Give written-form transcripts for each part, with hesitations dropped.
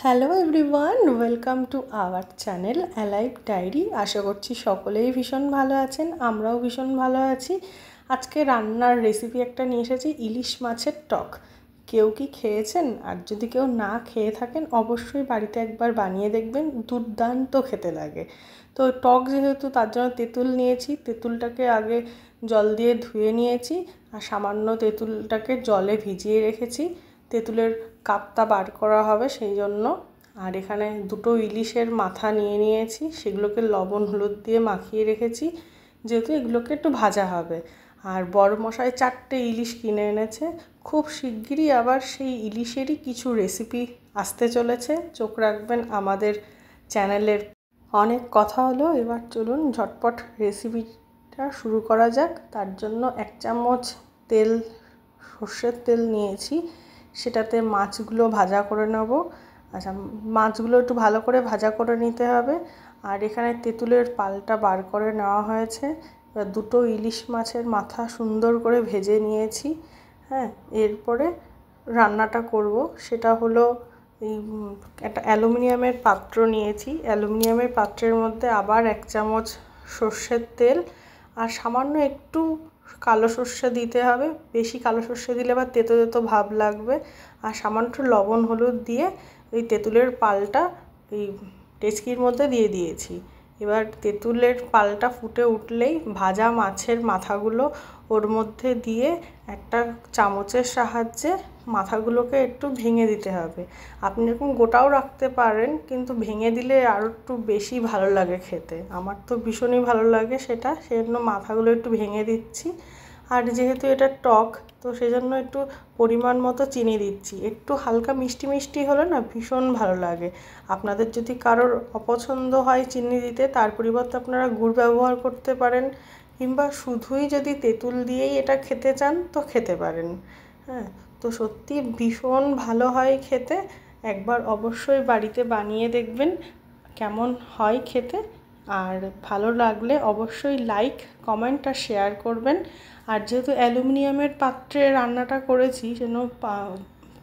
Hello everyone, welcome to our channel alive diary. আশা করছি সকলেই ভীষণ ভালো আছেন, আমরাও ভীষণ ভালো আছি। আজকে রান্নার রেসিপি একটা নিয়ে এসেছি, ইলিশ মাছের টক। কেউ কি খেয়েছেন? আর যদি কেউ না খেয়ে থাকেন অবশ্যই বাড়িতে একবার বানিয়ে দেখবেন, দুর্দান্ত খেতে লাগে। তো টক যেহেতু, তার জন্য তেঁতুল নিয়েছি। তেঁতুলটাকে আগে জল দিয়ে ধুয়ে নিয়েছি আর সামান্য তেঁতুলটাকে জলে ভিজিয়ে রেখেছি। তেঁতুলের কাপটা বার করা হবে সেই জন্য। আর এখানে দুটো ইলিশের মাথা নিয়ে নিয়েছি, সেগুলোকে লবণ হলুদ দিয়ে মাখিয়ে রেখেছি, যেহেতু এগুলোকে একটু ভাজা হবে। আর বড় মশাই 4টে ইলিশ কিনে এনেছে। খুব শিগগিরই আবার সেই ইলিশেরই কিছু রেসিপি আসতে চলেছে, চোখ রাখবেন আমাদের চ্যানেলের। অনেক কথা হলো, এবার চলুন ঝটপট রেসিপিটা শুরু করা যাক। তার জন্য 1 চামচ তেল, সর্ষের তেল নিয়েছি, সেটাতে মাছগুলো ভাজা করে নেব। আচ্ছা, মাছগুলো একটু ভালো করে ভাজা করে নিতে হবে। আর এখানে তেঁতুলের পালটা বার করে নেওয়া হয়েছে। এবার দুটো ইলিশ মাছের মাথা সুন্দর করে ভেজে নিয়েছি। হ্যাঁ, এরপরে রান্নাটা করব, সেটা হলো এই একটা অ্যালুমিনিয়ামের পাত্র নিয়েছি। অ্যালুমিনিয়ামের পাত্রের মধ্যে আবার 1 চামচ সর্ষের তেল আর সামান্য একটু কালো সর্ষে দিতে হবে। বেশি কালো সর্ষে দিলে আবার তেতো তেতো ভাব লাগবে। আর সামান্য লবণ হলুদ দিয়ে ওই তেঁতুলের পালটা এই ডেচকির মধ্যে দিয়ে দিয়েছি। এবার তেঁতুলের পালটা ফুটে উঠলেই ভাজা মাছের মাথাগুলো ওর মধ্যে দিয়ে একটা চামচের সাহায্যে মাথাগুলোকে একটু ভেঙে দিতে হবে। আপনি এরকম গোটাও রাখতে পারেন, কিন্তু ভেঙে দিলে আরও একটু বেশি ভালো লাগে খেতে। আমার তো ভীষণই ভালো লাগে সেটা, সেজন্য মাথাগুলো একটু ভেঙে দিচ্ছি। আর যেহেতু এটা টক, তো সেজন্য একটু পরিমাণ মতো চিনি দিচ্ছি। একটু হালকা মিষ্টি মিষ্টি হলে না ভীষণ ভালো লাগে। আপনাদের যদি কারোর অপছন্দ হয় চিনি দিতে, তার পরিবর্তে আপনারা গুড় ব্যবহার করতে পারেন, কিংবা শুধুই যদি তেঁতুল দিয়েই এটা খেতে চান তো খেতে পারেন। হ্যাঁ, তো সত্যি ভীষণ ভালো হয় খেতে। একবার অবশ্যই বাড়িতে বানিয়ে দেখবেন কেমন হয় খেতে। আর ভালো লাগলে অবশ্যই লাইক, কমেন্ট আর শেয়ার করবেন। আর যেহেতু অ্যালুমিনিয়ামের পাত্রে রান্নাটা করেছি, সেজন্য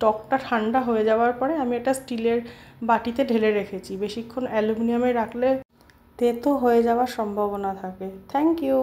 টকটা ঠান্ডা হয়ে যাওয়ার পরে আমি একটা স্টিলের বাটিতে ঢেলে রেখেছি। বেশিক্ষণ অ্যালুমিনিয়ামে রাখলে তেতো হয়ে যাওয়ার সম্ভাবনা থাকে। Thank you.